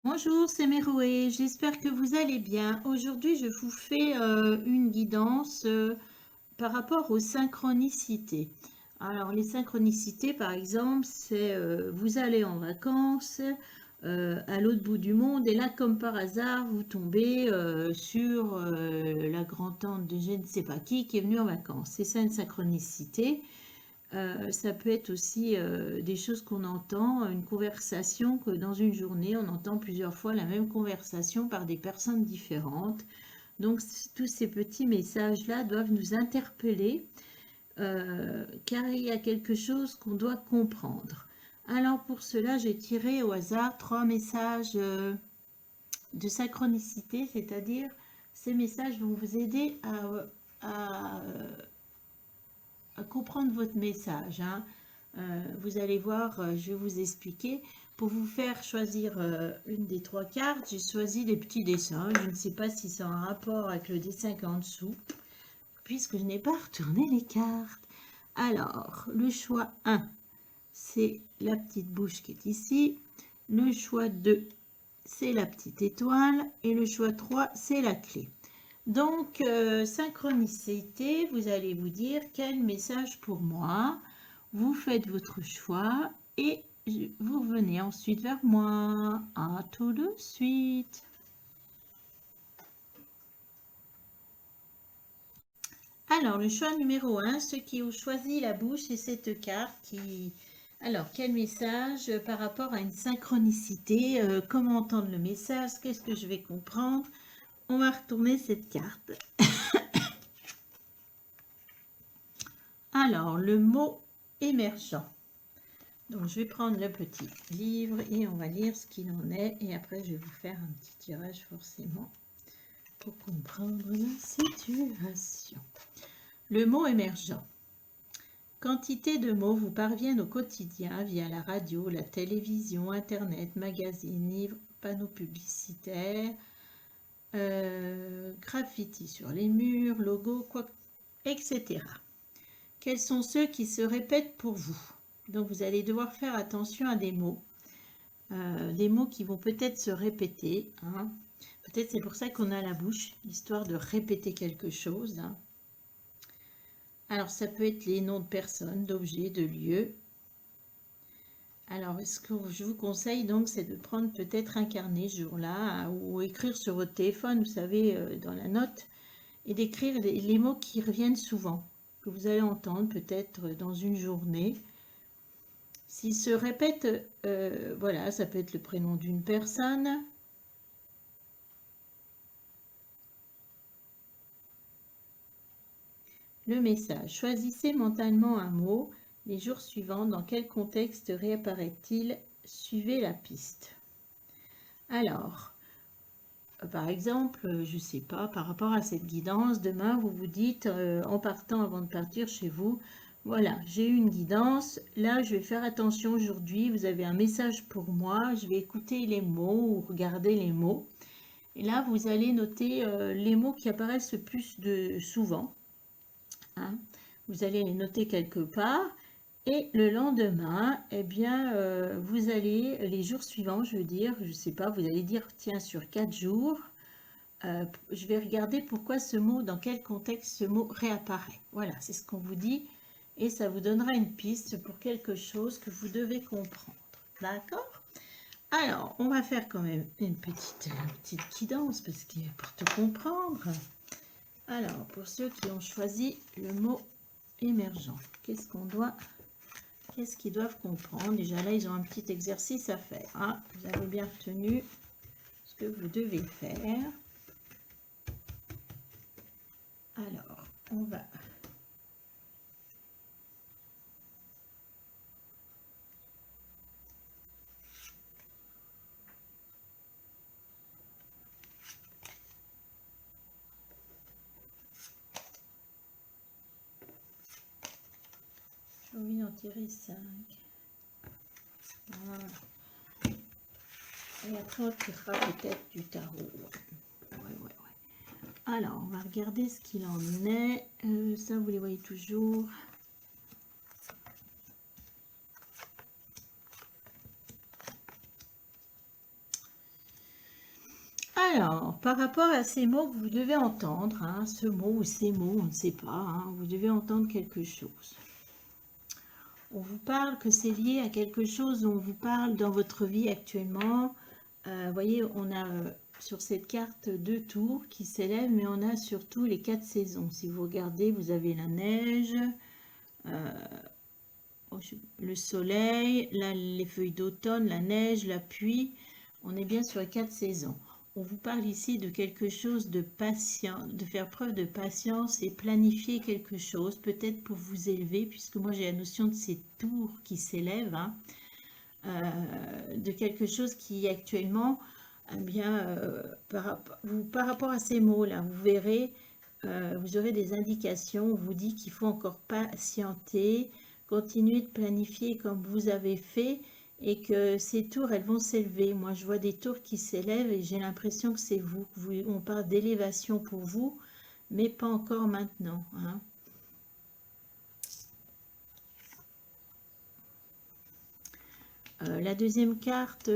Bonjour, c'est Méroé, j'espère que vous allez bien. Aujourd'hui, je vous fais une guidance par rapport aux synchronicités. Alors, les synchronicités, par exemple, c'est vous allez en vacances à l'autre bout du monde et là, comme par hasard, vous tombez sur la grand-tante de je ne sais pas qui est venue en vacances. C'est ça une synchronicité. Ça peut être aussi des choses qu'on entend, une conversation que dans une journée, on entend plusieurs fois la même conversation par des personnes différentes. Donc tous ces petits messages-là doivent nous interpeller car il y a quelque chose qu'on doit comprendre. Alors pour cela, j'ai tiré au hasard trois messages de synchronicité, c'est-à-dire ces messages vont vous aider à, à comprendre votre message, hein. Vous allez voir, je vais vous expliquer. Pour vous faire choisir une des trois cartes, j'ai choisi les petits dessins. Je ne sais pas si c'est en rapport avec le dessin qui est en dessous, puisque je n'ai pas retourné les cartes. Alors, le choix 1, c'est la petite bouche qui est ici. Le choix 2, c'est la petite étoile. Et le choix 3, c'est la clé. Donc, synchronicité, vous allez vous dire quel message pour moi. Vous faites votre choix et vous revenez ensuite vers moi. À tout de suite. Alors, le choix numéro 1, ceux qui ont choisi la bouche et cette carte qui... Alors, quel message par rapport à une synchronicité? Comment entendre le message? Qu'est-ce que je vais comprendre? On va retourner cette carte. Alors, le mot émergent. Donc, je vais prendre le petit livre et on va lire ce qu'il en est. Et après, je vais vous faire un petit tirage forcément pour comprendre la situation. Le mot émergent. Quantité de mots vous parviennent au quotidien via la radio, la télévision, internet, magazines, livres, panneaux publicitaires, graffiti sur les murs, logos, etc. Quels sont ceux qui se répètent pour vous? Donc vous allez devoir faire attention à des mots qui vont peut-être se répéter, hein. Peut-être c'est pour ça qu'on a la bouche, histoire de répéter quelque chose, hein. Alors ça peut être les noms de personnes, d'objets, de lieux. Alors ce que je vous conseille donc, c'est de prendre peut-être un carnet ce jour-là ou écrire sur votre téléphone, vous savez, dans la note, et d'écrire les mots qui reviennent souvent, que vous allez entendre peut-être dans une journée. S'ils se répètent, voilà, ça peut être le prénom d'une personne. Le message. Choisissez mentalement un mot. Les jours suivants, dans quel contexte réapparaît-il? Suivez la piste. Alors, par exemple, je ne sais pas, par rapport à cette guidance, demain, vous vous dites, en partant avant de partir chez vous, voilà, j'ai eu une guidance, là, je vais faire attention aujourd'hui, vous avez un message pour moi, je vais écouter les mots ou regarder les mots. Et là, vous allez noter les mots qui apparaissent le plus souvent, hein. Vous allez les noter quelque part. Et le lendemain, eh bien, vous allez, les jours suivants, je veux dire, je ne sais pas, vous allez dire, tiens, sur 4 jours, je vais regarder pourquoi ce mot, dans quel contexte ce mot réapparaît. Voilà, c'est ce qu'on vous dit. Et ça vous donnera une piste pour quelque chose que vous devez comprendre. D'accord? Alors, on va faire quand même une petite guidance parce que pour tout comprendre. Alors, pour ceux qui ont choisi le mot émergent, qu'est-ce qu'ils doivent comprendre? Déjà là, ils ont un petit exercice à faire, hein. Vous avez bien retenu ce que vous devez faire. Alors, on va... J'ai envie d'en tirer 5. Voilà. Et après, on tirera peut-être du tarot. Ouais. Alors, on va regarder ce qu'il en est. Ça, vous les voyez toujours. Alors, par rapport à ces mots que vous devez entendre, hein, ce mot ou ces mots, on ne sait pas, hein, vous devez entendre quelque chose. On vous parle que c'est lié à quelque chose, on vous parle dans votre vie actuellement. Vous voyez, on a sur cette carte 2 tours qui s'élèvent, mais on a surtout les 4 saisons. Si vous regardez, vous avez la neige, le soleil, là, les feuilles d'automne, la neige, la pluie. On est bien sur les 4 saisons. On vous parle ici de quelque chose de patient, de faire preuve de patience et planifier quelque chose, peut-être pour vous élever, puisque moi j'ai la notion de ces tours qui s'élèvent, hein, de quelque chose qui actuellement, eh bien, par rapport à ces mots-là, vous verrez, vous aurez des indications, on vous dit qu'il faut encore patienter, continuer de planifier comme vous avez fait, et que ces tours, elles vont s'élever. Moi, je vois des tours qui s'élèvent et j'ai l'impression que c'est vous. On parle d'élévation pour vous, mais pas encore maintenant, hein. La deuxième carte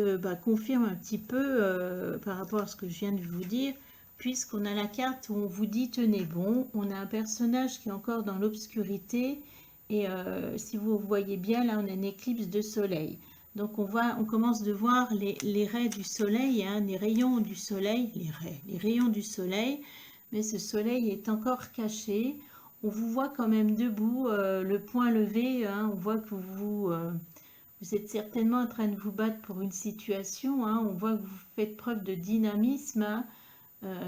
confirme un petit peu par rapport à ce que je viens de vous dire, puisqu'on a la carte où on vous dit tenez bon, on a un personnage qui est encore dans l'obscurité, et si vous voyez bien, là on a une éclipse de soleil. Donc on commence de voir les raies du soleil, hein, les rayons du soleil, les rayons du soleil, mais ce soleil est encore caché. On vous voit quand même debout, le poing levé, hein, on voit que vous êtes certainement en train de vous battre pour une situation, hein. On voit que vous faites preuve de dynamisme, hein,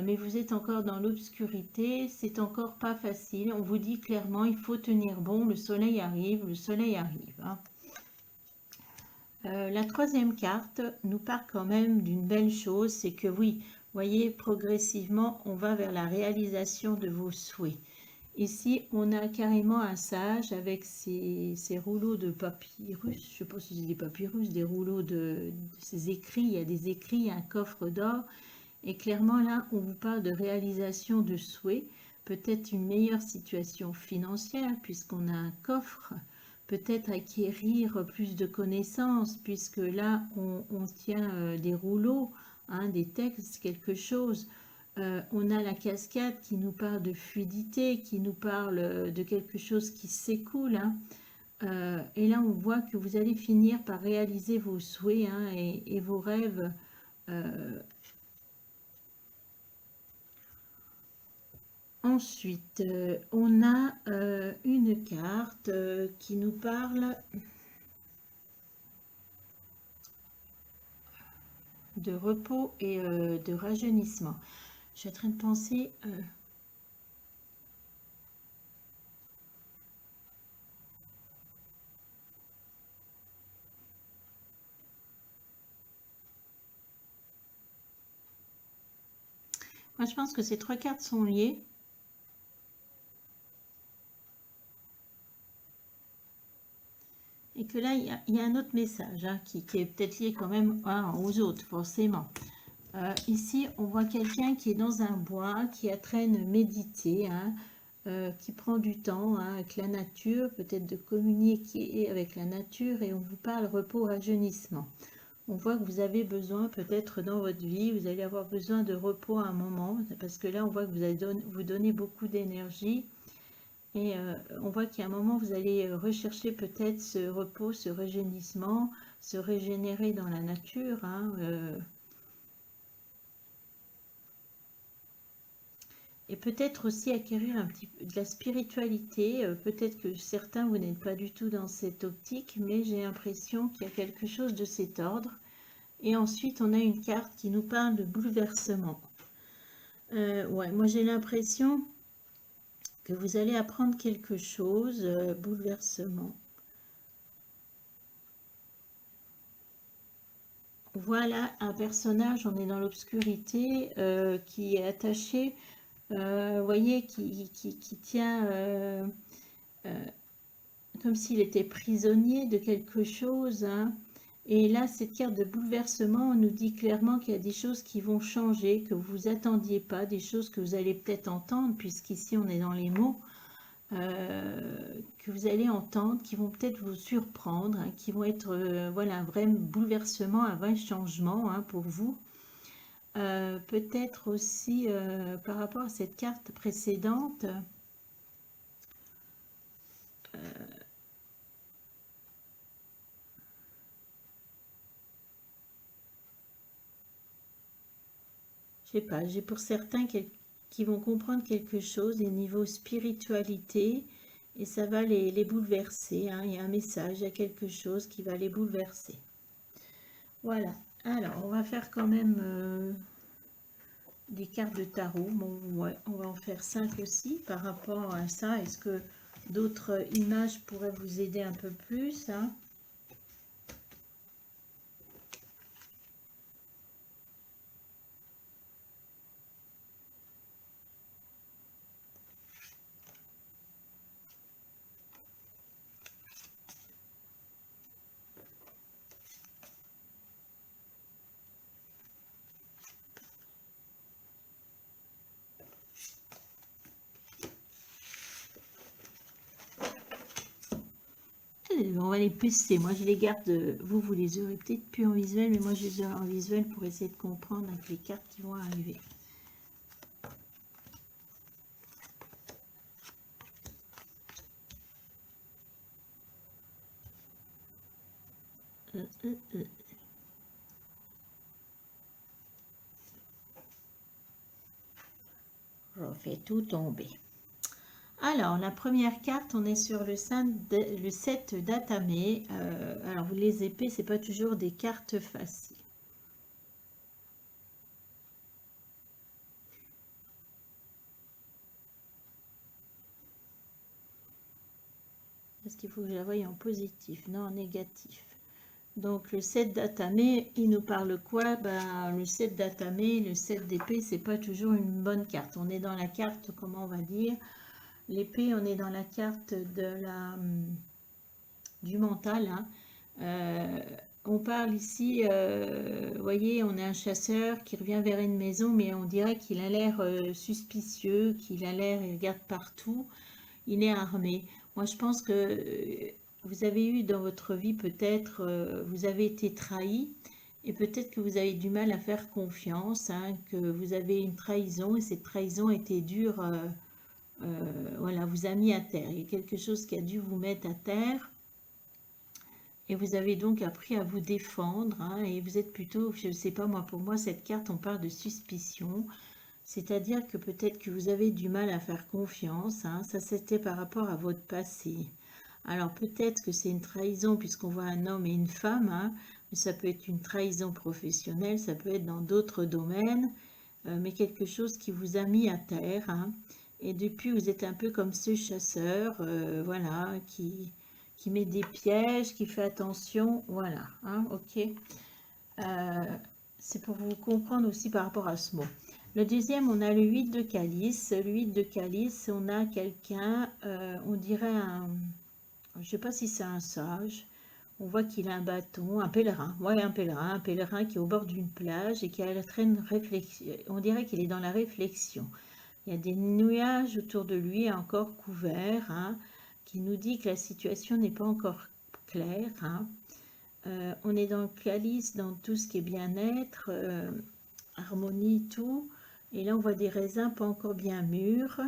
mais vous êtes encore dans l'obscurité, c'est encore pas facile. On vous dit clairement, il faut tenir bon, le soleil arrive, hein. La troisième carte nous parle quand même d'une belle chose, c'est que oui, voyez, progressivement, on va vers la réalisation de vos souhaits. Ici, on a carrément un sage avec ces rouleaux de papyrus, je ne sais pas si c'est des papyrus, des rouleaux de ces écrits, il y a des écrits, un coffre d'or, et clairement là, on vous parle de réalisation de souhaits, peut-être une meilleure situation financière, puisqu'on a un coffre, peut-être acquérir plus de connaissances, puisque là, on tient des rouleaux, hein, des textes, quelque chose. On a la cascade qui nous parle de fluidité, qui nous parle de quelque chose qui s'écoule, hein. Et là, on voit que vous allez finir par réaliser vos souhaits, hein, et vos rêves. Ensuite, on a une carte qui nous parle de repos et de rajeunissement. Je suis en train de penser... Moi, je pense que ces 3 cartes sont liées. Et que là, il y a un autre message, hein, qui est peut-être lié quand même, hein, aux autres, forcément. Ici, on voit quelqu'un qui est dans un bois, qui est en train de méditer, hein, qui prend du temps, hein, avec la nature, peut-être de communiquer avec la nature, et on vous parle repos, rajeunissement. On voit que vous avez besoin, peut-être dans votre vie, vous allez avoir besoin de repos à un moment, parce que là, on voit que vous allez vous donner beaucoup d'énergie. Et on voit qu'à un moment, vous allez rechercher peut-être ce repos, ce rajeunissement, se régénérer dans la nature, hein, et peut-être aussi acquérir un petit peu de la spiritualité. Peut-être que certains, vous n'êtes pas du tout dans cette optique, mais j'ai l'impression qu'il y a quelque chose de cet ordre. Et ensuite, on a une carte qui nous parle de bouleversement. Ouais, moi j'ai l'impression que vous allez apprendre quelque chose, bouleversement. Voilà un personnage, on est dans l'obscurité, qui est attaché, vous voyez, qui tient comme s'il était prisonnier de quelque chose, hein. Et là, cette carte de bouleversement nous dit clairement qu'il y a des choses qui vont changer, que vous vous attendiez pas, des choses que vous allez peut-être entendre, puisqu'ici on est dans les mots, que vous allez entendre, qui vont peut-être vous surprendre, hein, qui vont être voilà, un vrai bouleversement, un vrai changement, hein, pour vous. peut-être aussi par rapport à cette carte précédente, je sais pas, j'ai pour certains qui vont comprendre quelque chose au niveau spiritualité et ça va les bouleverser, hein. Il y a un message, il y a quelque chose qui va les bouleverser. Voilà, alors on va faire quand même des cartes de tarot. Bon, ouais, on va en faire 5 aussi par rapport à ça. Est-ce que d'autres images pourraient vous aider un peu plus, hein? On va les pester. Moi, je les garde. Vous les aurez peut-être plus en visuel, mais moi, je les ai en visuel pour essayer de comprendre avec les cartes qui vont arriver. Je fais tout tomber. Alors, la première carte, on est sur le 7 d'Atamé. Alors, les épées, c'est pas toujours des cartes faciles. Est-ce qu'il faut que je la voie en positif? Non, en négatif. Donc, le 7 d'Atamé, il nous parle quoi? Ben, le 7 d'Atamé, le 7 d'épée, c'est pas toujours une bonne carte. On est dans la carte, comment on va dire? L'épée, on est dans la carte du mental, hein. On parle ici, vous voyez, on a un chasseur qui revient vers une maison, mais on dirait qu'il a l'air suspicieux, qu'il a l'air, il regarde partout, il est armé. Moi, je pense que vous avez eu dans votre vie, peut-être, vous avez été trahi, et peut-être que vous avez du mal à faire confiance, hein, que vous avez une trahison, et cette trahison était dure, voilà, vous a mis à terre. Il y a quelque chose qui a dû vous mettre à terre. Et vous avez donc appris à vous défendre, hein, et vous êtes plutôt, je ne sais pas moi, pour moi cette carte on parle de suspicion, c'est-à-dire que peut-être que vous avez du mal à faire confiance, hein, ça c'était par rapport à votre passé. Alors peut-être que c'est une trahison puisqu'on voit un homme et une femme, hein, mais ça peut être une trahison professionnelle, ça peut être dans d'autres domaines, mais quelque chose qui vous a mis à terre, hein, et depuis vous êtes un peu comme ce chasseur, voilà, qui met des pièges, qui fait attention, voilà, hein, ok. C'est pour vous comprendre aussi par rapport à ce mot. Le deuxième, on a le 8 de calice. Le 8 de calice, on a quelqu'un, on dirait un, je ne sais pas si c'est un sage, on voit qu'il a un bâton, un pèlerin, ouais, un pèlerin qui est au bord d'une plage et qui a une réflexion, on dirait qu'il est dans la réflexion. Il y a des nuages autour de lui encore couverts, hein, qui nous dit que la situation n'est pas encore claire, hein. On est dans le calice, dans tout ce qui est bien-être, harmonie, tout. Et là, on voit des raisins pas encore bien mûrs.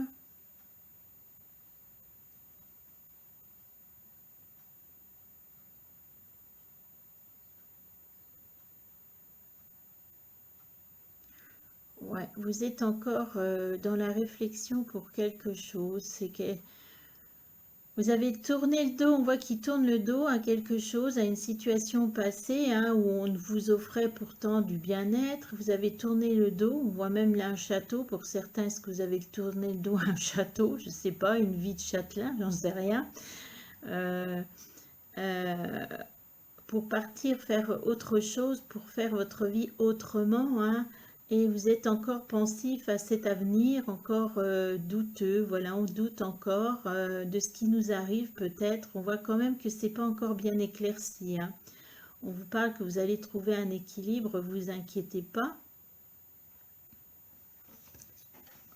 Ouais, vous êtes encore dans la réflexion pour quelque chose. C'est que vous avez tourné le dos, on voit qu'il tourne le dos à quelque chose, à une situation passée, hein, où on vous offrait pourtant du bien-être. Vous avez tourné le dos, on voit même là un château. Pour certains, est-ce que vous avez tourné le dos à un château? Je ne sais pas, une vie de châtelain, j'en sais rien. Euh, euh, pour partir faire autre chose, pour faire votre vie autrement, hein, et vous êtes encore pensif à cet avenir, encore douteux, voilà, on doute encore de ce qui nous arrive peut-être, on voit quand même que c'est pas encore bien éclairci, hein. On vous parle que vous allez trouver un équilibre, vous inquiétez pas.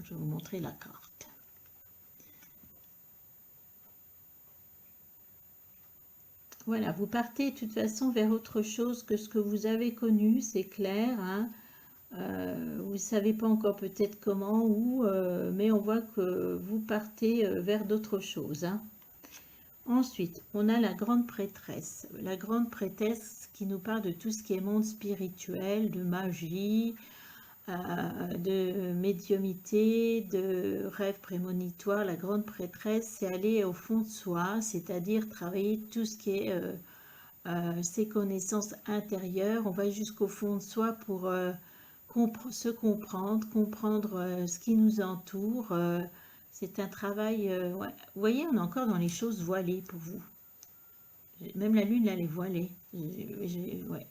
Je vais vous montrer la carte. Voilà, vous partez de toute façon vers autre chose que ce que vous avez connu, c'est clair, hein. Vous ne savez pas encore peut-être comment, ou, mais on voit que vous partez vers d'autres choses, hein. Ensuite, on a la grande prêtresse. La grande prêtresse qui nous parle de tout ce qui est monde spirituel, de magie, de médiumité, de rêve prémonitoire. La grande prêtresse, c'est aller au fond de soi, c'est-à-dire travailler tout ce qui est ses connaissances intérieures. On va jusqu'au fond de soi pour se comprendre, comprendre ce qui nous entoure. C'est un travail, ouais. Vous voyez, on est encore dans les choses voilées pour vous. Même la lune, là, elle est voilée. Ouais.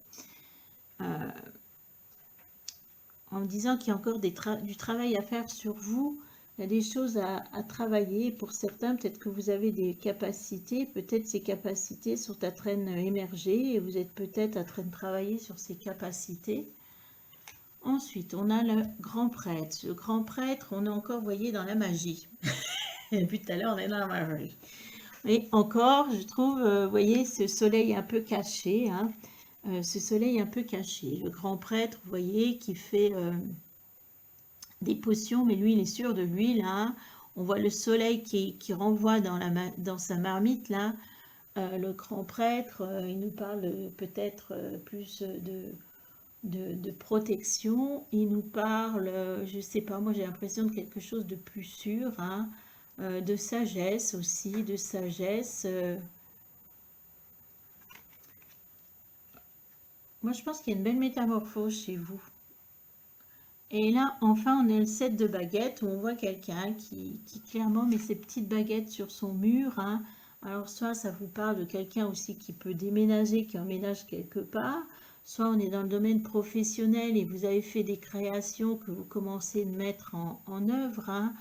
En me disant qu'il y a encore du travail à faire sur vous, il y a des choses à travailler. Pour certains, peut-être que vous avez des capacités, peut-être ces capacités sont en train d'émerger et vous êtes peut-être en train de travailler sur ces capacités. Ensuite, on a le grand prêtre. Le grand prêtre, on est encore, vous voyez, dans la magie. Et puis tout à l'heure, on est dans la magie. Et encore, je trouve, vous voyez, ce soleil un peu caché, hein, ce soleil un peu caché. Le grand prêtre, vous voyez, qui fait des potions, mais lui, il est sûr de lui, là. On voit le soleil qui renvoie dans sa marmite, là. Le grand prêtre, il nous parle peut-être plus de protection. Il nous parle, je ne sais pas, moi j'ai l'impression de quelque chose de plus sûr, hein, de sagesse aussi, de sagesse. Moi je pense qu'il y a une belle métamorphose chez vous. Et là, enfin, on est le 7 de baguettes où on voit quelqu'un qui clairement met ses petites baguettes sur son mur, hein. Alors, soit ça vous parle de quelqu'un aussi qui peut déménager, qui emménage quelque part, soit on est dans le domaine professionnel et vous avez fait des créations que vous commencez de mettre en œuvre, hein.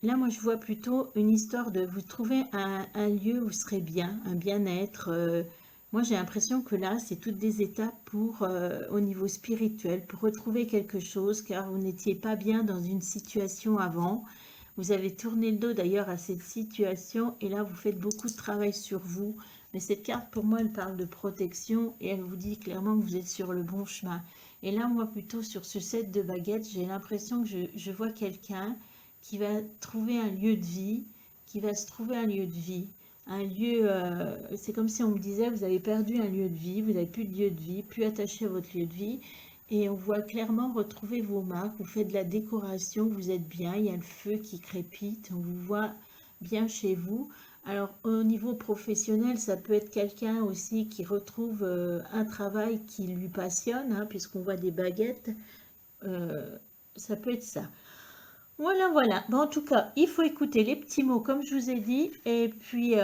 Là, moi, je vois plutôt une histoire de vous trouver un lieu où vous serez bien, un bien-être. Moi, j'ai l'impression que là, c'est toutes des étapes pour, au niveau spirituel, pour retrouver quelque chose, car vous n'étiez pas bien dans une situation avant. Vous avez tourné le dos d'ailleurs à cette situation, et là, vous faites beaucoup de travail sur vous. Mais cette carte, pour moi, elle parle de protection, et elle vous dit clairement que vous êtes sur le bon chemin. Et là, moi, plutôt sur ce set de baguettes, j'ai l'impression que je vois quelqu'un qui va trouver un lieu de vie, qui va se trouver un lieu de vie, un lieu, c'est comme si on me disait, vous avez perdu un lieu de vie, vous n'avez plus de lieu de vie, plus attaché à votre lieu de vie, et on voit clairement retrouver vos marques, vous faites de la décoration, vous êtes bien, il y a le feu qui crépite, on vous voit bien chez vous. Alors au niveau professionnel, ça peut être quelqu'un aussi qui retrouve un travail qui lui passionne, hein, puisqu'on voit des baguettes, ça peut être ça. Voilà, voilà. Bon, en tout cas, il faut écouter les petits mots comme je vous ai dit et puis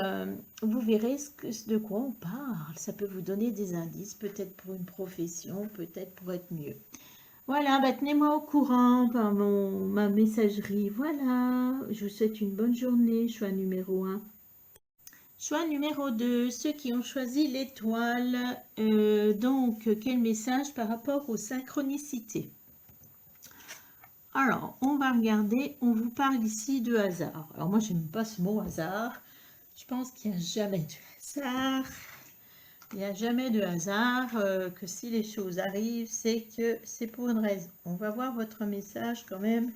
vous verrez de quoi on parle. Ça peut vous donner des indices, peut-être pour une profession, peut-être pour être mieux. Voilà, bah, tenez-moi au courant par ma messagerie. Voilà, je vous souhaite une bonne journée. Choix numéro 1. Choix numéro 2, ceux qui ont choisi l'étoile. Donc, quel message par rapport aux synchronicités? Alors, on va regarder, on vous parle ici de hasard. Alors moi, j'aime pas ce mot hasard. Je pense qu'il n'y a jamais de hasard. Il n'y a jamais de hasard, que si les choses arrivent, c'est que c'est pour une raison. On va voir votre message quand même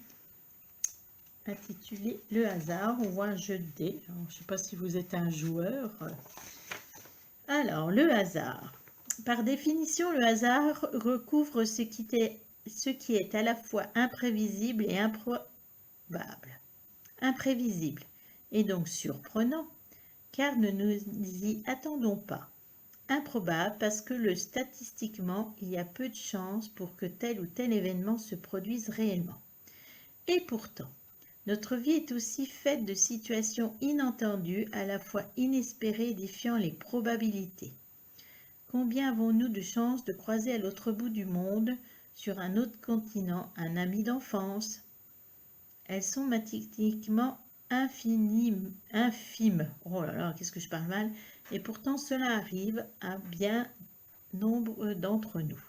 intitulé Le hasard. On voit un jeu de dés. Alors, je ne sais pas si vous êtes un joueur. Alors, le hasard. Par définition, le hasard recouvre ce qui est à la fois imprévisible et improbable. Imprévisible et donc surprenant, car ne nous y attendons pas. Improbable parce que statistiquement, il y a peu de chances pour que tel ou tel événement se produise réellement. Et pourtant, notre vie est aussi faite de situations inattendues, à la fois inespérées et défiant les probabilités. Combien avons-nous de chances de croiser à l'autre bout du monde, sur un autre continent, un ami d'enfance? Elles sont mathématiquement infimes. Oh là là, qu'est-ce que je parle mal. Et pourtant, cela arrive à bien nombre d'entre nous.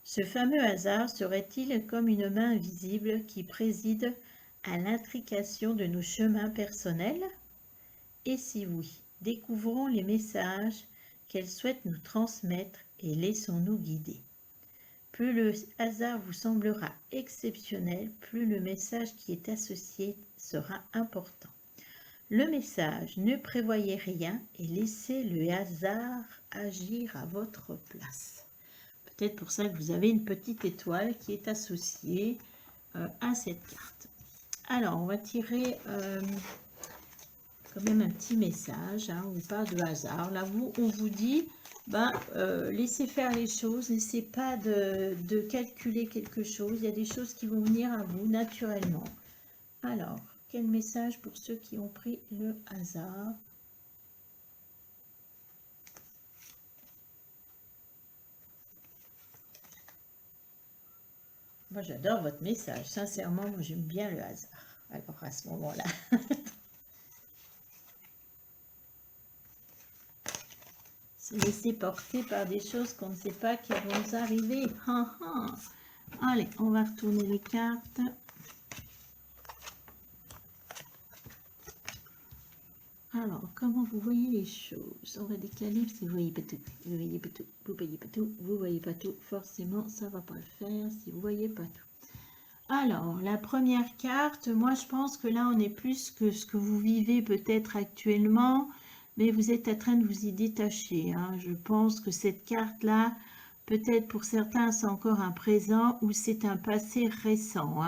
Ce fameux hasard serait-il comme une main invisible qui préside à l'intrication de nos chemins personnels? Et si oui, découvrons les messages qu'elle souhaite nous transmettre et laissons-nous guider. Plus le hasard vous semblera exceptionnel, plus le message qui est associé sera important. Le message, ne prévoyez rien et laissez le hasard agir à votre place. Peut-être pour ça que vous avez une petite étoile qui est associée à cette carte. Alors, on va tirer quand même un petit message. On parle de hasard. Là, on vous dit, laissez faire les choses. N'essayez pas de calculer quelque chose. Il y a des choses qui vont venir à vous naturellement. Alors, quel message pour ceux qui ont pris le hasard? Moi, j'adore votre message. Sincèrement, moi, j'aime bien le hasard. Alors, à ce moment-là. Se laisser porter par des choses qu'on ne sait pas qui vont nous arriver. Allez, on va retourner les cartes. Alors, comment vous voyez les choses? On va décaler parce que vous voyez pas tout. Vous voyez pas tout. Vous voyez pas tout. Vous voyez pas tout. Forcément, ça va pas le faire si vous voyez pas tout. Alors, la première carte, moi je pense que là on est plus que ce que vous vivez peut-être actuellement, mais vous êtes en train de vous y détacher. Je pense que cette carte-là, peut-être pour certains c'est encore un présent ou c'est un passé récent.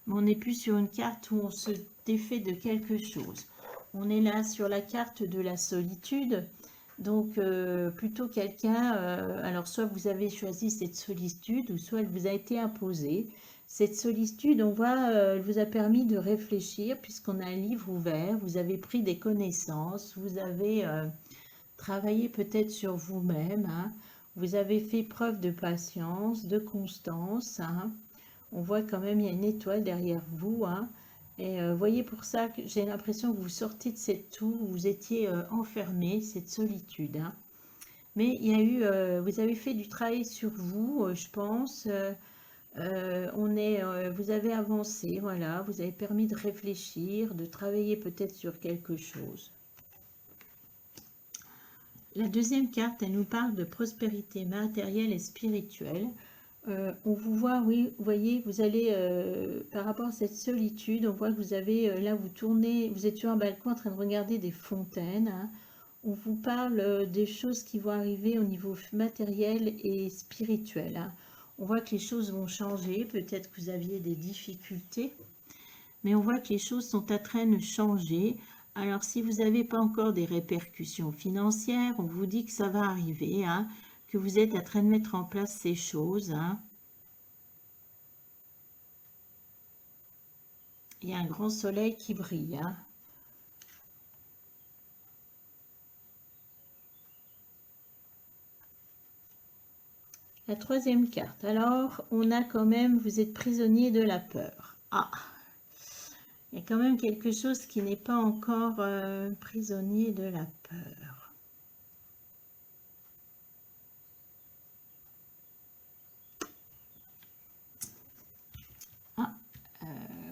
Mais on n'est plus sur une carte où on se défait de quelque chose. On est là sur la carte de la solitude. Donc, plutôt quelqu'un, alors soit vous avez choisi cette solitude ou soit elle vous a été imposée. Cette solitude, on voit, elle vous a permis de réfléchir puisqu'on a un livre ouvert, vous avez pris des connaissances, vous avez travaillé peut-être sur vous-même, vous avez fait preuve de patience, de constance. On voit quand même, il y a une étoile derrière vous. Et voyez, pour ça que j'ai l'impression que vous sortez de cette tour où vous étiez enfermé, cette solitude. Mais il y a eu, vous avez fait du travail sur vous, je pense. Vous avez avancé, voilà, vous avez permis de réfléchir, de travailler peut-être sur quelque chose. La deuxième carte, elle nous parle de prospérité matérielle et spirituelle. On vous voit, oui, vous voyez, vous allez, par rapport à cette solitude, on voit que vous avez, là vous tournez, vous êtes sur un balcon en train de regarder des fontaines. On vous parle des choses qui vont arriver au niveau matériel et spirituel. On voit que les choses vont changer, peut-être que vous aviez des difficultés, mais on voit que les choses sont en train de changer. Alors, si vous n'avez pas encore des répercussions financières, on vous dit que ça va arriver, que vous êtes en train de mettre en place ces choses. Il y a un grand soleil qui brille. La troisième carte. Alors, on a quand même, vous êtes prisonnier de la peur. Il y a quand même quelque chose qui n'est pas encore prisonnier de la peur.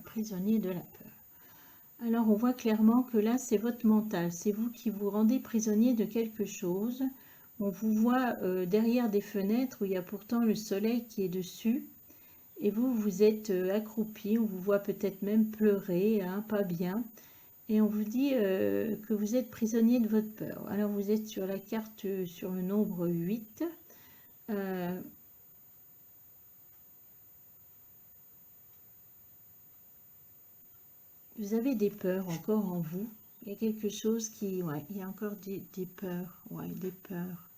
Prisonnier de la peur. Alors, on voit clairement que là, c'est votre mental. C'est vous qui vous rendez prisonnier de quelque chose. On vous voit derrière des fenêtres où il y a pourtant le soleil qui est dessus. Et vous, vous êtes accroupi. On vous voit peut-être même pleurer, pas bien. Et on vous dit que vous êtes prisonnier de votre peur. Alors, vous êtes sur la carte, sur le nombre 8. Vous avez des peurs encore en vous. Il y a quelque chose qui... Ouais, il y a encore des peurs. Ouais, des peurs.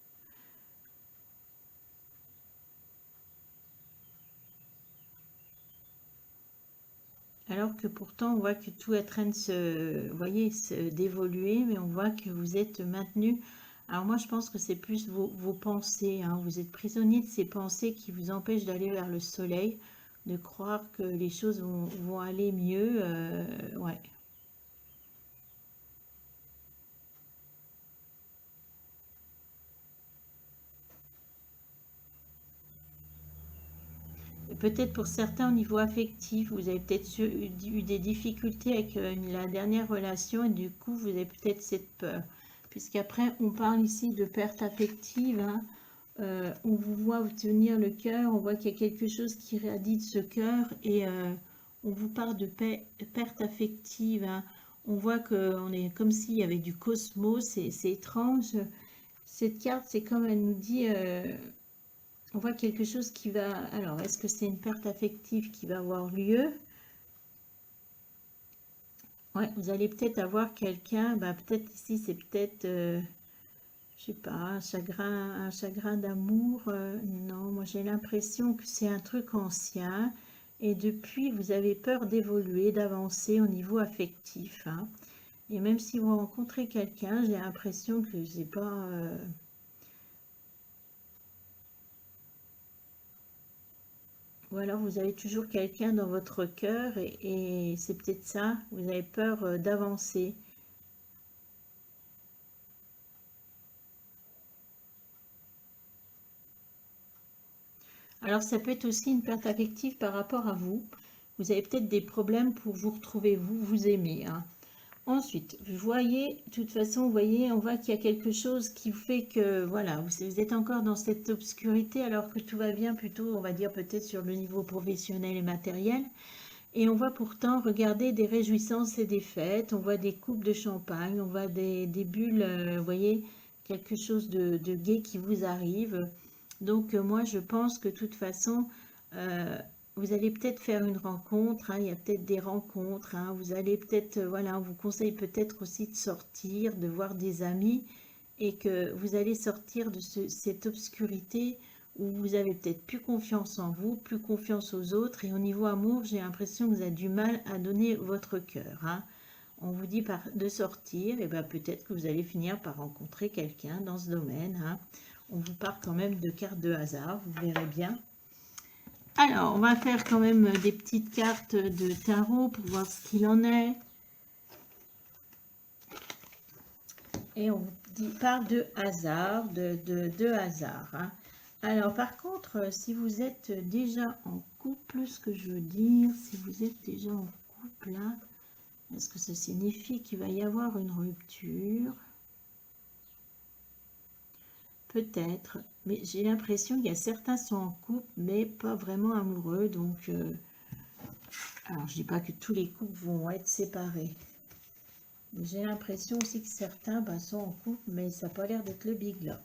Alors que pourtant, on voit que tout est en train de se... Vous voyez, d'évoluer, mais on voit que vous êtes maintenu. Alors moi, je pense que c'est plus vos pensées. Vous êtes prisonnier de ces pensées qui vous empêchent d'aller vers le soleil, de croire que les choses vont aller mieux. Ouais. Peut-être pour certains au niveau affectif, vous avez peut-être eu des difficultés avec la dernière relation et du coup, vous avez peut-être cette peur. Puisqu'après, on parle ici de perte affective. On vous voit vous tenir le cœur, on voit qu'il y a quelque chose qui irradie de ce cœur et on vous parle de perte affective, hein. On voit qu'on est comme s'il y avait du cosmos, c'est étrange. Cette carte, c'est comme elle nous dit, on voit quelque chose qui va... Alors, est-ce que c'est une perte affective qui va avoir lieu? Ouais, vous allez peut-être avoir quelqu'un, bah, peut-être ici, c'est peut-être, je sais pas, un chagrin d'amour. Non, moi j'ai l'impression que c'est un truc ancien. Et depuis, vous avez peur d'évoluer, d'avancer au niveau affectif, hein. Et même si vous rencontrez quelqu'un, j'ai l'impression que c'est pas... Ou alors vous avez toujours quelqu'un dans votre cœur et c'est peut-être ça, vous avez peur d'avancer. Alors ça peut être aussi une perte affective par rapport à vous. Vous avez peut-être des problèmes pour vous retrouver, vous aimer, hein. Ensuite, vous voyez, de toute façon, vous voyez, on voit qu'il y a quelque chose qui fait que, voilà, vous êtes encore dans cette obscurité alors que tout va bien plutôt, on va dire peut-être sur le niveau professionnel et matériel. Et on voit pourtant, regarder des réjouissances et des fêtes, on voit des coupes de champagne, on voit des bulles, vous voyez, quelque chose de gai qui vous arrive. Donc moi je pense que de toute façon, euh, vous allez peut-être faire une rencontre, hein, il y a peut-être des rencontres, hein, vous allez peut-être, voilà, on vous conseille peut-être aussi de sortir, de voir des amis, et que vous allez sortir de cette obscurité où vous avez peut-être plus confiance en vous, plus confiance aux autres, et au niveau amour, j'ai l'impression que vous avez du mal à donner votre cœur, hein. On vous dit de sortir, et bien peut-être que vous allez finir par rencontrer quelqu'un dans ce domaine, hein. On vous parle quand même de cartes de hasard, vous verrez bien. Alors, on va faire quand même des petites cartes de tarot pour voir ce qu'il en est. Et on vous parle de hasard, de hasard, hein. Alors, par contre, si vous êtes déjà en couple, ce que je veux dire, si vous êtes déjà en couple, là, est-ce que ça signifie qu'il va y avoir une rupture? Peut-être, mais j'ai l'impression qu'il y a certains sont en couple, mais pas vraiment amoureux, donc... alors, je dis pas que tous les couples vont être séparés. J'ai l'impression aussi que certains sont en couple, mais ça n'a pas l'air d'être le big love.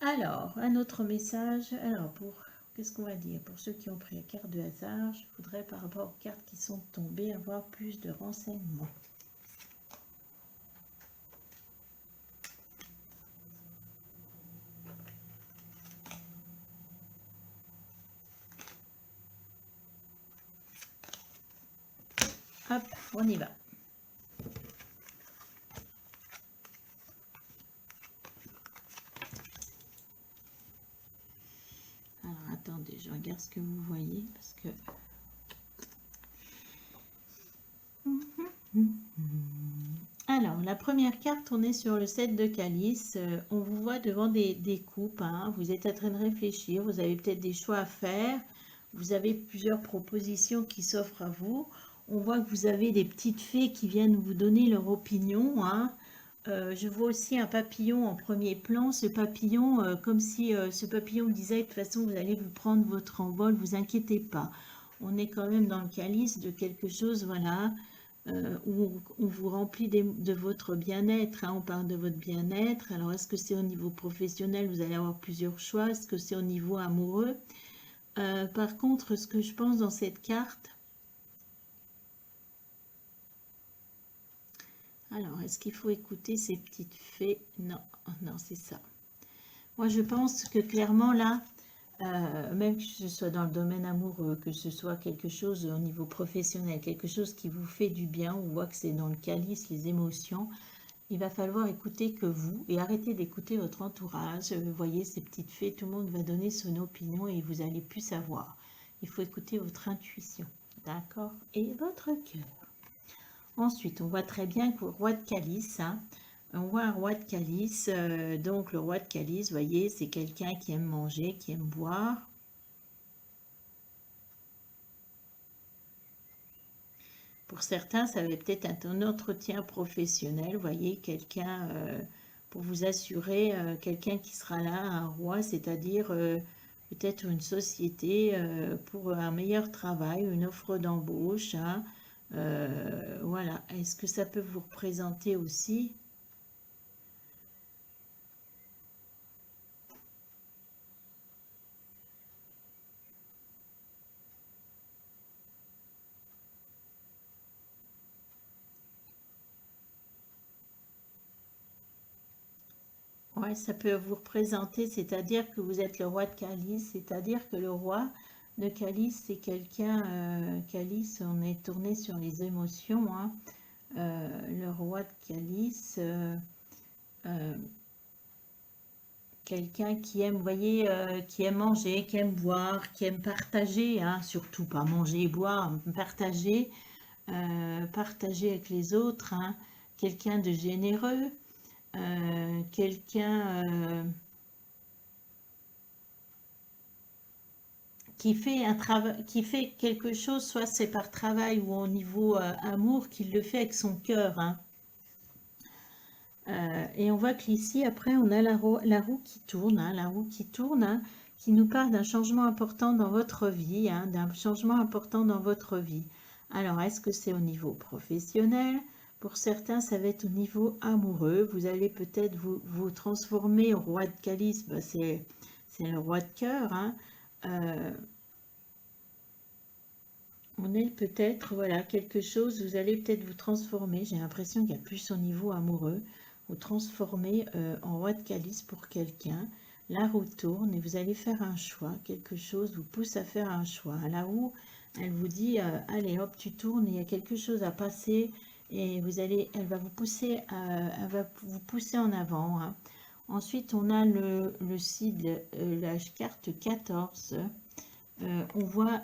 Alors, un autre message. Alors, qu'est-ce qu'on va dire? Pour ceux qui ont pris la carte de hasard, je voudrais, par rapport aux cartes qui sont tombées, avoir plus de renseignements. Hop, on y va. Alors, attendez, je regarde ce que vous voyez, parce que... Alors, la première carte, on est sur le 7 de calice. On vous voit devant des coupes, hein. Vous êtes en train de réfléchir, vous avez peut-être des choix à faire. Vous avez plusieurs propositions qui s'offrent à vous. On voit que vous avez des petites fées qui viennent vous donner leur opinion, hein. Je vois aussi un papillon en premier plan. Ce papillon, comme si ce papillon disait, de toute façon, vous allez vous prendre votre envol, vous inquiétez pas. On est quand même dans le calice de quelque chose, voilà, où on vous remplit de votre bien-être, hein. On parle de votre bien-être. Alors, est-ce que c'est au niveau professionnel, vous allez avoir plusieurs choix? Est-ce que c'est au niveau amoureux? Par contre, ce que je pense dans cette carte... Alors, est-ce qu'il faut écouter ces petites fées? Non, non, c'est ça. Moi, je pense que clairement, là, même que ce soit dans le domaine amoureux, que ce soit quelque chose au niveau professionnel, quelque chose qui vous fait du bien, on voit que c'est dans le calice, les émotions, il va falloir écouter que vous et arrêter d'écouter votre entourage. Vous voyez, ces petites fées, tout le monde va donner son opinion et vous allez plus savoir. Il faut écouter votre intuition, d'accord? Et votre cœur. Ensuite, on voit très bien que le roi de calice, hein, on voit un roi de calice. Donc, le roi de calice, vous voyez, c'est quelqu'un qui aime manger, qui aime boire. Pour certains, ça va peut-être être un entretien professionnel. Vous voyez, quelqu'un pour vous assurer quelqu'un qui sera là, un roi, c'est-à-dire peut-être une société pour un meilleur travail, une offre d'embauche, hein. Voilà, est-ce que ça peut vous représenter aussi? Ouais, ça peut vous représenter, c'est-à-dire que vous êtes le roi de calice, c'est-à-dire que le roi de calice, c'est quelqu'un, calice, on est tourné sur les émotions, hein. Le roi de calice, euh, quelqu'un qui aime, vous voyez, qui aime manger, qui aime boire, qui aime partager, hein, surtout pas manger et boire, partager, partager avec les autres, hein. Quelqu'un de généreux, quelqu'un qui fait un travail, qui fait quelque chose, soit c'est par travail ou au niveau amour, qu'il le fait avec son cœur, hein. Et on voit qu'ici, après, on a la roue qui tourne, hein, la roue qui tourne, hein, qui nous parle d'un changement important dans votre vie, hein, d'un changement important dans votre vie. Alors, est-ce que c'est au niveau professionnel? Pour certains, ça va être au niveau amoureux. Vous allez peut-être vous transformer au roi de calice, bah, c'est le roi de cœur, hein. Euh, on est peut-être, voilà, quelque chose, vous allez peut-être vous transformer. J'ai l'impression qu'il y a plus au niveau amoureux. Vous transformer en roi de calice pour quelqu'un. La roue tourne et vous allez faire un choix. Quelque chose vous pousse à faire un choix. La roue, elle vous dit, allez hop, tu tournes, il y a quelque chose à passer et vous allez, elle va vous pousser, elle va vous pousser en avant, hein. Ensuite, on a le cible, la carte 14. On voit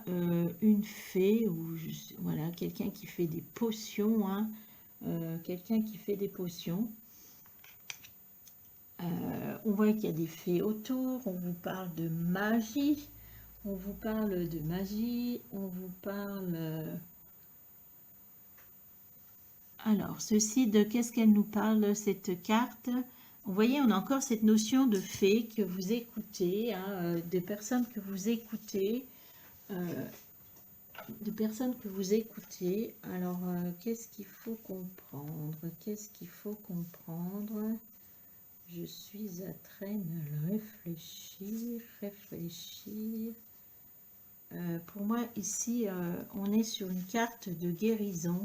une fée, ou voilà, quelqu'un qui fait des potions, hein, quelqu'un qui fait des potions. On voit qu'il y a des fées autour, on vous parle de magie, on vous parle de magie, on vous parle... Alors, ceci, de qu'est-ce qu'elle nous parle, cette carte? Vous voyez, on a encore cette notion de fée que vous écoutez, hein, des personnes que vous écoutez, euh, de personnes que vous écoutez. Alors, qu'est-ce qu'il faut comprendre? Qu'est-ce qu'il faut comprendre? Je suis en train de réfléchir, réfléchir. Pour moi, ici, on est sur une carte de guérison,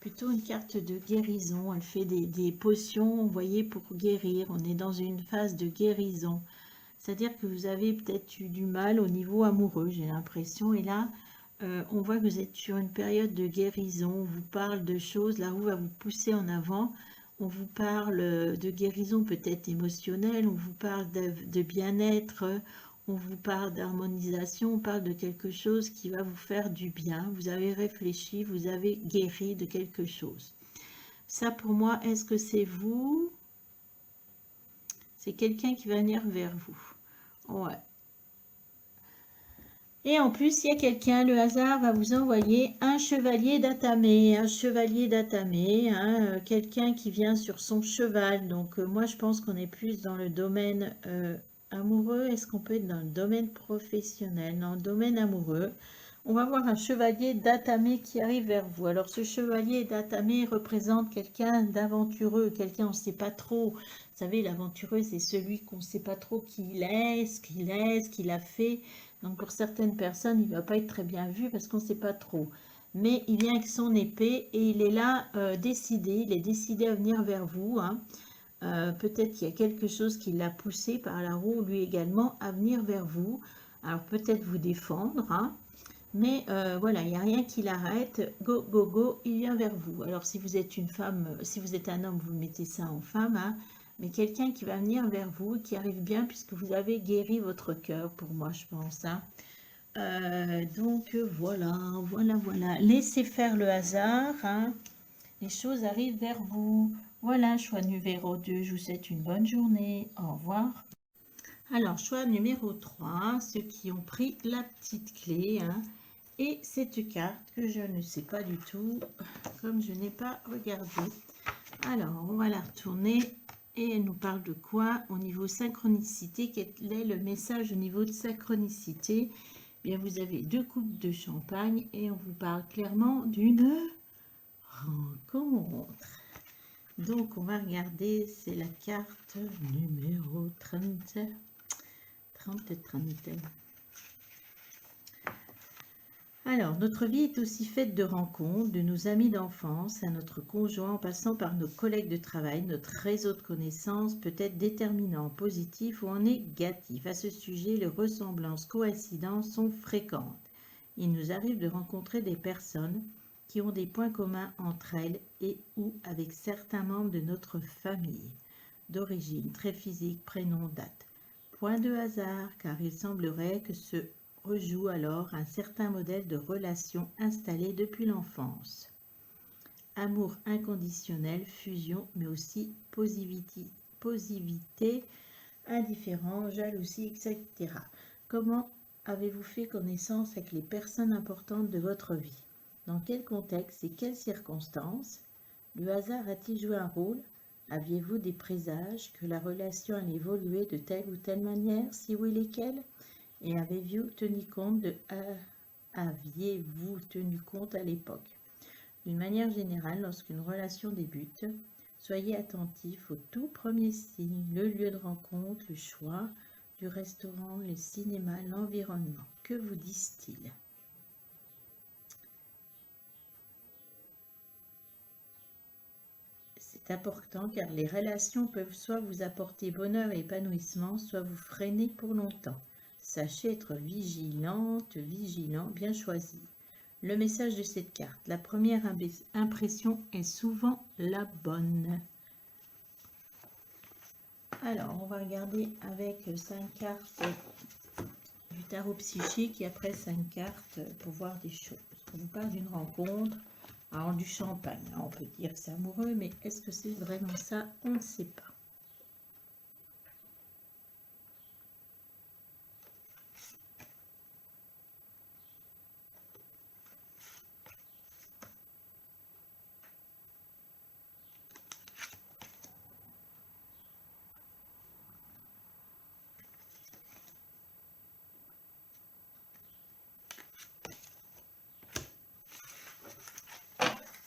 plutôt une carte de guérison. Elle fait des potions, vous voyez, pour guérir. On est dans une phase de guérison. C'est-à-dire que vous avez peut-être eu du mal au niveau amoureux, j'ai l'impression. Et là, on voit que vous êtes sur une période de guérison. On vous parle de choses, la roue va vous pousser en avant. On vous parle de guérison peut-être émotionnelle, on vous parle de bien-être, on vous parle d'harmonisation, on parle de quelque chose qui va vous faire du bien. Vous avez réfléchi, vous avez guéri de quelque chose. Ça pour moi, est-ce que c'est vous? C'est quelqu'un qui va venir vers vous. Ouais. Et en plus, il y a quelqu'un, le hasard va vous envoyer un chevalier d'Atamé, hein, quelqu'un qui vient sur son cheval. Donc moi, je pense qu'on est plus dans le domaine amoureux. Est-ce qu'on peut être dans le domaine professionnel? Dans le domaine amoureux. On va voir un chevalier d'Atamé qui arrive vers vous. Alors ce chevalier d'Atamé représente quelqu'un d'aventureux, quelqu'un on ne sait pas trop. Vous savez, l'aventureux, c'est celui qu'on ne sait pas trop qui il est, ce qu'il a fait. Donc pour certaines personnes, il ne va pas être très bien vu parce qu'on ne sait pas trop. Mais il vient avec son épée et il est là décidé, il est décidé à venir vers vous, hein. Peut-être qu'il y a quelque chose qui l'a poussé par la roue, lui également, à venir vers vous. Alors peut-être vous défendre, hein. Mais voilà, il n'y a rien qui l'arrête. Go, go, go, il vient vers vous. Alors si vous êtes une femme, si vous êtes un homme, vous mettez ça en femme, hein. Mais quelqu'un qui va venir vers vous, qui arrive bien puisque vous avez guéri votre cœur, pour moi, je pense, hein. Donc voilà, voilà, voilà. Laissez faire le hasard, hein. Les choses arrivent vers vous. Voilà, choix numéro 2. Je vous souhaite une bonne journée. Au revoir. Alors, choix numéro 3, ceux qui ont pris la petite clé, hein. Et cette carte que je ne sais pas du tout, comme je n'ai pas regardé. Alors, on va la retourner. Et elle nous parle de quoi au niveau synchronicité? Quel est le message au niveau de synchronicité? Bien, vous avez 2 coupes de champagne et on vous parle clairement d'une rencontre. Donc, on va regarder, c'est la carte numéro 30. 30. Alors, notre vie est aussi faite de rencontres, de nos amis d'enfance, à notre conjoint, en passant par nos collègues de travail. Notre réseau de connaissances peut être déterminant en positif ou en négatif. À ce sujet, les ressemblances, coïncidences sont fréquentes. Il nous arrive de rencontrer des personnes qui ont des points communs entre elles et ou avec certains membres de notre famille, d'origine, trait physique, prénom, date. Point de hasard, car il semblerait que ce rejoue alors un certain modèle de relation installé depuis l'enfance. Amour inconditionnel, fusion, mais aussi positivité, indifférence, jalousie, etc. Comment avez-vous fait connaissance avec les personnes importantes de votre vie? Dans quel contexte et quelles circonstances? Le hasard a-t-il joué un rôle? Aviez-vous des présages que la relation allait évoluer de telle ou telle manière? Si oui, lesquelles? Et aviez-vous tenu compte à l'époque? D'une manière générale, lorsqu'une relation débute, soyez attentif au tout premier signe, le lieu de rencontre, le choix du restaurant, le cinéma, l'environnement. Que vous disent-ils? C'est important car les relations peuvent soit vous apporter bonheur et épanouissement, soit vous freiner pour longtemps. Sachez être vigilante, vigilant, bien choisi. Le message de cette carte, la première impression est souvent la bonne. Alors, on va regarder avec 5 cartes du tarot psychique et après 5 cartes pour voir des choses. On vous parle d'une rencontre, alors du champagne. Alors, on peut dire que c'est amoureux, mais est-ce que c'est vraiment ça? On ne sait pas.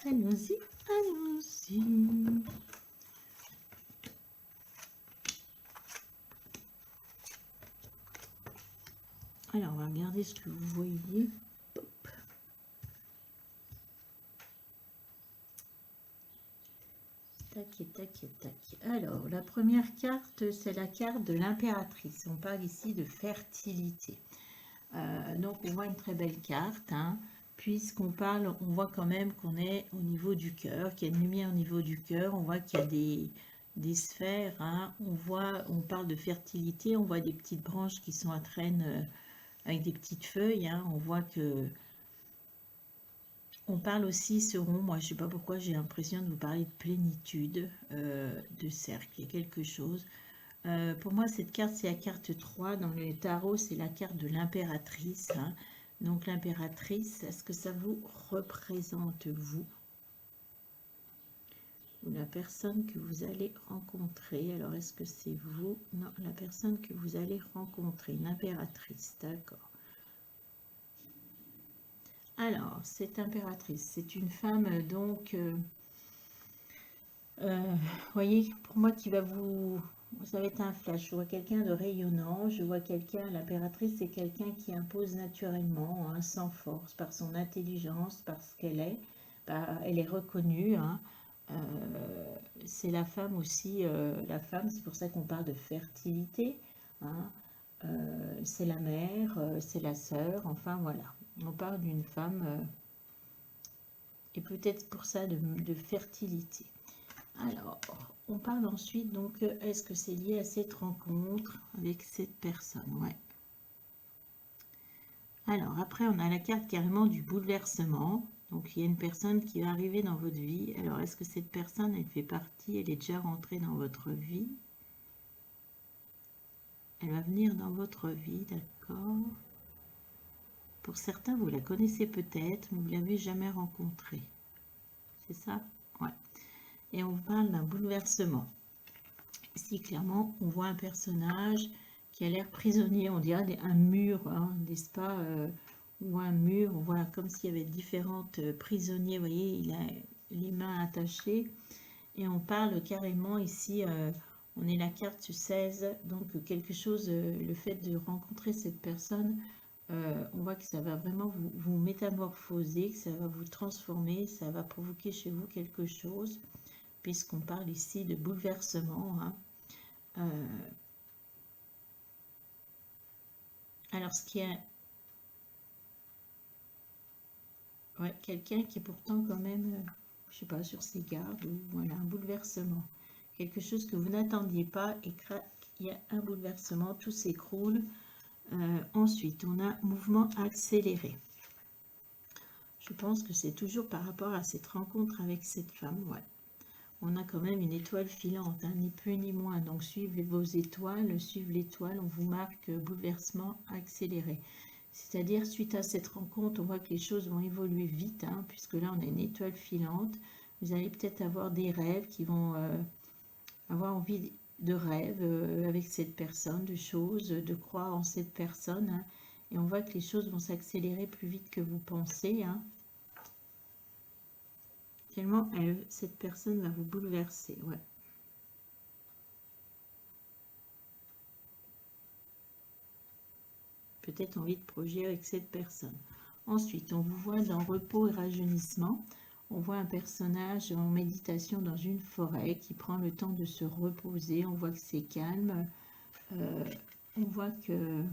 Allons-y, allons-y. Alors, on va regarder ce que vous voyez. Pop. Tac et tac et tac. Alors, la première carte, c'est la carte de l'impératrice. On parle ici de fertilité. Donc, on voit une très belle carte, hein, puisqu'on parle, on voit quand même qu'on est au niveau du cœur, qu'il y a une lumière au niveau du cœur. On voit qu'il y a des sphères, hein, on parle de fertilité, on voit des petites branches qui sont à traîne avec des petites feuilles, hein, on voit que on parle aussi ce rond, moi je sais pas pourquoi j'ai l'impression de vous parler de plénitude, de cercle, il y a quelque chose. Pour moi cette carte c'est la carte 3, dans le tarot c'est la carte de l'impératrice, hein. Donc l'impératrice, est-ce que ça vous représente vous? Ou la personne que vous allez rencontrer? Alors est-ce que c'est vous? Non, la personne que vous allez rencontrer, une impératrice, d'accord. Alors, cette impératrice, c'est une femme, donc, voyez, pour moi, qui va vous... Ça va être un flash. Je vois quelqu'un de rayonnant, je vois quelqu'un, l'impératrice, c'est quelqu'un qui impose naturellement, hein, sans force, par son intelligence, parce qu'elle est, elle est reconnue, hein. C'est la femme aussi, la femme, c'est pour ça qu'on parle de fertilité, hein. C'est la mère, c'est la sœur, enfin voilà. On parle d'une femme, et peut-être pour ça de fertilité. Alors, on parle ensuite, donc, est-ce que c'est lié à cette rencontre avec cette personne? Ouais. Alors, après, on a la carte carrément du bouleversement. Donc, il y a une personne qui va arriver dans votre vie. Alors, est-ce que cette personne, elle fait partie, elle est déjà rentrée dans votre vie? Elle va venir dans votre vie, d'accord? Pour certains, vous la connaissez peut-être, mais vous ne l'avez jamais rencontrée. C'est ça? Ouais. Et on parle d'un bouleversement. Ici, clairement, on voit un personnage qui a l'air prisonnier, on dirait un mur, hein, n'est-ce pas, ou un mur, on voit comme s'il y avait différentes prisonniers, vous voyez, il a les mains attachées, et on parle carrément ici, on est la carte 16, donc quelque chose, le fait de rencontrer cette personne, on voit que ça va vraiment vous métamorphoser, que ça va vous transformer, ça va provoquer chez vous quelque chose, puisqu'on parle ici de bouleversement, hein. Alors, ce qui est... Ouais, quelqu'un qui est pourtant quand même, je sais pas, sur ses gardes, ou voilà, un bouleversement. Quelque chose que vous n'attendiez pas, et crac, il y a un bouleversement, tout s'écroule. Ensuite, on a mouvement accéléré. Je pense que c'est toujours par rapport à cette rencontre avec cette femme, ouais. On a quand même une étoile filante, hein, ni plus ni moins. Donc, suivez vos étoiles, suivez l'étoile, on vous marque bouleversement accéléré. C'est-à-dire, suite à cette rencontre, on voit que les choses vont évoluer vite, hein, puisque là, on a une étoile filante. Vous allez peut-être avoir des rêves qui vont avoir envie de rêves avec cette personne, de choses, de croire en cette personne, hein. Et on voit que les choses vont s'accélérer plus vite que vous pensez, hein. Tellement cette personne va vous bouleverser, ouais. Peut-être envie de projet avec cette personne. Ensuite, on vous voit dans repos et rajeunissement. On voit un personnage en méditation dans une forêt qui prend le temps de se reposer. On voit que c'est calme. On voit que...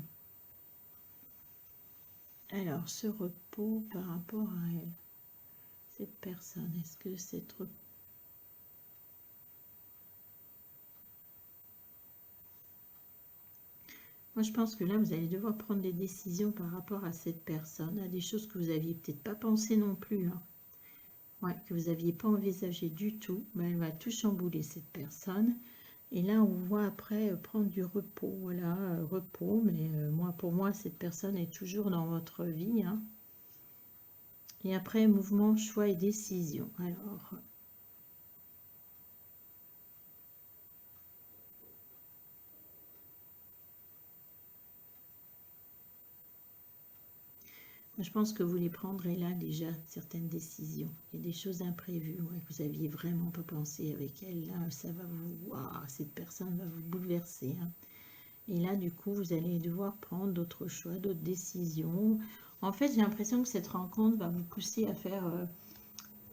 Alors, ce repos par rapport à elle, cette personne, est-ce que cette repos... Moi, je pense que là, vous allez devoir prendre des décisions par rapport à cette personne, à des choses que vous n'aviez peut-être pas pensé non plus, hein. Ouais, que vous n'aviez pas envisagé du tout. Ben, elle va tout chambouler, cette personne. Et là, on voit après prendre du repos. Voilà, repos. Mais moi, pour moi, cette personne est toujours dans votre vie, hein. Et après, mouvement, choix et décision. Je pense que vous les prendrez là déjà, certaines décisions. Il y a des choses imprévues, ouais, que vous n'aviez vraiment pas pensé avec elle. Là, ça va vous... Waouh, cette personne va vous bouleverser, hein. Et là, du coup, vous allez devoir prendre d'autres choix, d'autres décisions. En fait, j'ai l'impression que cette rencontre va vous pousser à faire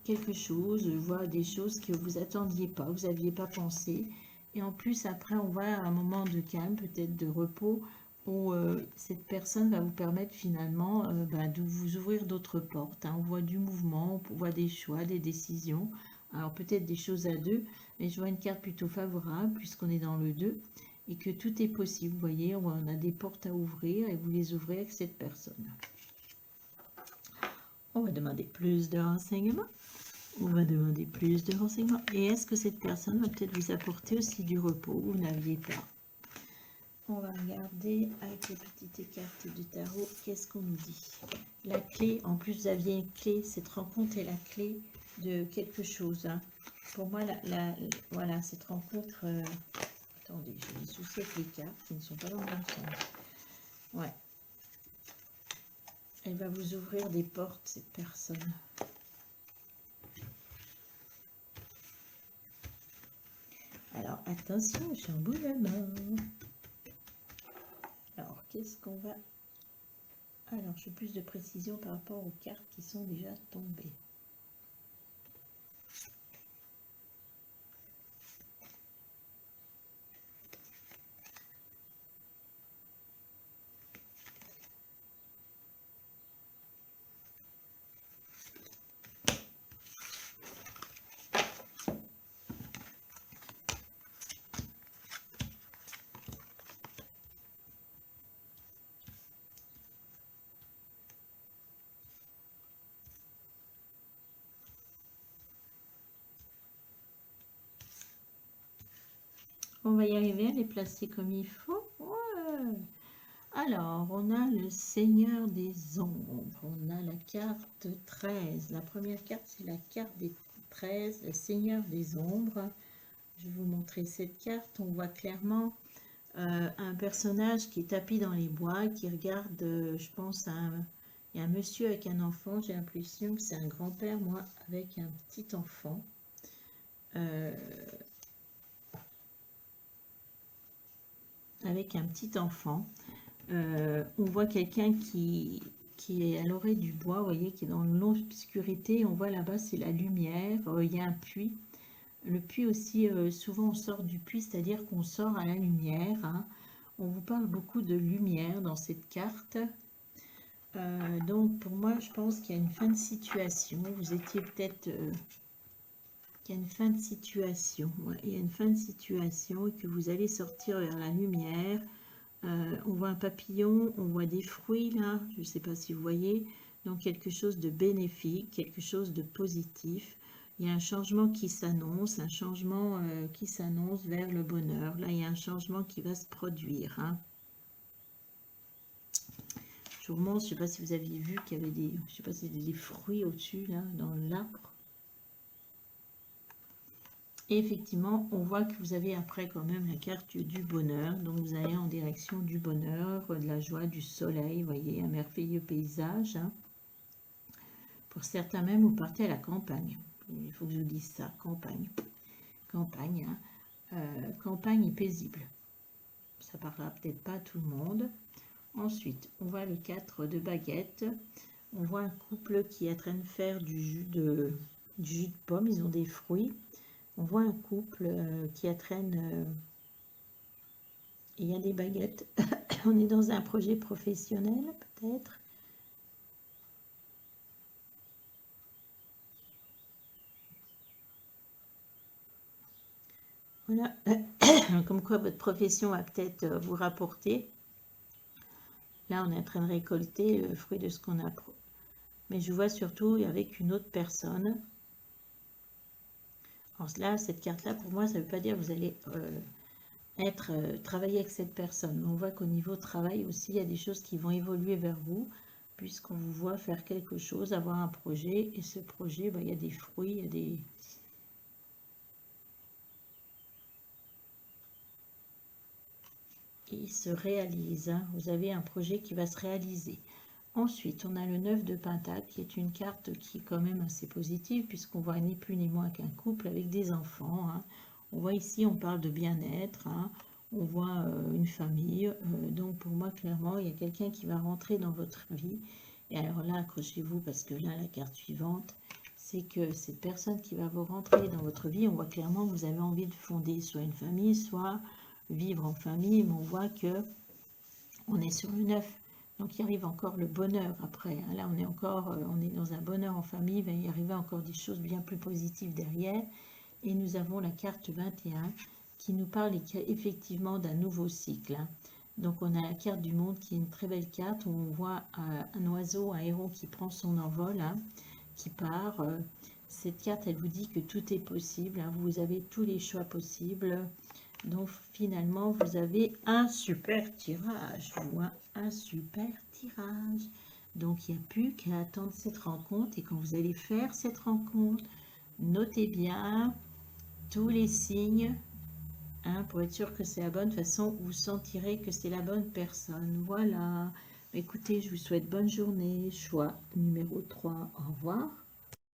quelque chose, voir des choses que vous attendiez pas, vous n'aviez pas pensé. Et en plus, après, on va à un moment de calme, peut-être de repos, où cette personne va vous permettre finalement de vous ouvrir d'autres portes, hein. On voit du mouvement, on voit des choix, des décisions. Alors peut-être des choses à deux, mais je vois une carte plutôt favorable puisqu'on est dans le 2 et que tout est possible. Vous voyez, on a des portes à ouvrir et vous les ouvrez avec cette personne. On va demander plus de renseignements. On va demander plus de renseignements. Et est-ce que cette personne va peut-être vous apporter aussi du repos? Vous n'aviez pas. On va regarder avec les petites cartes du tarot. Qu'est-ce qu'on nous dit? La clé, en plus vous aviez une clé. Cette rencontre est la clé de quelque chose, hein. Pour moi, voilà, cette rencontre... attendez, j'ai des soucis avec les cartes qui ne sont pas dans le bon sens. Ouais. Elle va vous ouvrir des portes, cette personne. Alors, attention, chamboulement. Alors, qu'est-ce qu'on va... Alors, je veux plus de précision par rapport aux cartes qui sont déjà tombées. On va y arriver à les placer comme il faut. Ouais. Alors, on a le Seigneur des Ombres. On a la carte 13. La première carte, c'est la carte des 13, le Seigneur des Ombres. je vais vous montrer cette carte. On voit clairement un personnage qui est tapis dans les bois, qui regarde, je pense, il y a un monsieur avec un enfant. J'ai l'impression que c'est un grand-père, moi, avec un petit enfant. Avec un petit enfant. On voit quelqu'un qui est à l'orée du bois, vous voyez, qui est dans l'obscurité. On voit là-bas, c'est la lumière. Il y a un puits. Le puits aussi, souvent on sort du puits, c'est-à-dire qu'on sort à la lumière. Hein. On vous parle beaucoup de lumière dans cette carte. Donc pour moi, je pense qu'il y a une fin de situation. Vous étiez peut-être... qu'il y a une fin de situation. Ouais, il y a une fin de situation et que vous allez sortir vers la lumière. On voit un papillon, on voit des fruits là, je ne sais pas si vous voyez, donc quelque chose de bénéfique, quelque chose de positif. Il y a un changement qui s'annonce, un changement qui s'annonce vers le bonheur. Là, il y a un changement qui va se produire. Hein. Je vous montre, je ne sais pas si vous aviez vu qu'il y avait des, je sais pas si des fruits au-dessus là, dans l'arbre. Et effectivement, on voit que vous avez après quand même la carte du bonheur. Donc, vous allez en direction du bonheur, de la joie, du soleil. Vous voyez, un merveilleux paysage. Hein. Pour certains même, vous partez à la campagne. Il faut que je vous dise ça, campagne. Campagne, hein. Campagne est paisible. Ça parlera peut-être pas à tout le monde. Ensuite, on voit le 4 de baguette. On voit un couple qui est en train de faire du jus de pomme. Ils ont des fruits. On voit un couple qui traîne, il y a des baguettes. On est dans un projet professionnel, peut-être. Voilà, comme quoi votre profession va peut-être vous rapporter. Là, on est en train de récolter le fruit de ce qu'on a. Mais je vois surtout avec une autre personne. Alors là, cette carte-là, pour moi, ça ne veut pas dire que vous allez travailler avec cette personne. On voit qu'au niveau travail aussi, il y a des choses qui vont évoluer vers vous, puisqu'on vous voit faire quelque chose, avoir un projet, et ce projet, il y a des fruits, il y a des... Il se réalise, hein. Vous avez un projet qui va se réaliser. Ensuite, on a le 9 de Pentacle, qui est une carte qui est quand même assez positive, puisqu'on voit ni plus ni moins qu'un couple avec des enfants. Hein. On voit ici, on parle de bien-être, hein. On voit une famille. Donc, pour moi, clairement, il y a quelqu'un qui va rentrer dans votre vie. Et alors là, accrochez-vous, parce que là, la carte suivante, c'est que cette personne qui va vous rentrer dans votre vie, on voit clairement que vous avez envie de fonder soit une famille, soit vivre en famille, mais on voit que on est sur le 9. Donc, il arrive encore le bonheur après. Là, on est encore, on est dans un bonheur en famille. Il va y arriver encore des choses bien plus positives derrière. Et nous avons la carte 21 qui nous parle effectivement d'un nouveau cycle. Hein. Donc, on a la carte du monde qui est une très belle carte où on voit un oiseau, un héron qui prend son envol, hein, qui part. Cette carte, elle vous dit que tout est possible. Hein. Vous avez tous les choix possibles. Donc finalement, vous avez un super tirage. Je vois un super tirage. Donc il n'y a plus qu'à attendre cette rencontre. Et quand vous allez faire cette rencontre, notez bien tous les signes. Hein, pour être sûr que c'est la bonne façon. Vous sentirez que c'est la bonne personne. Voilà. Écoutez, je vous souhaite bonne journée. Choix numéro 3. Au revoir.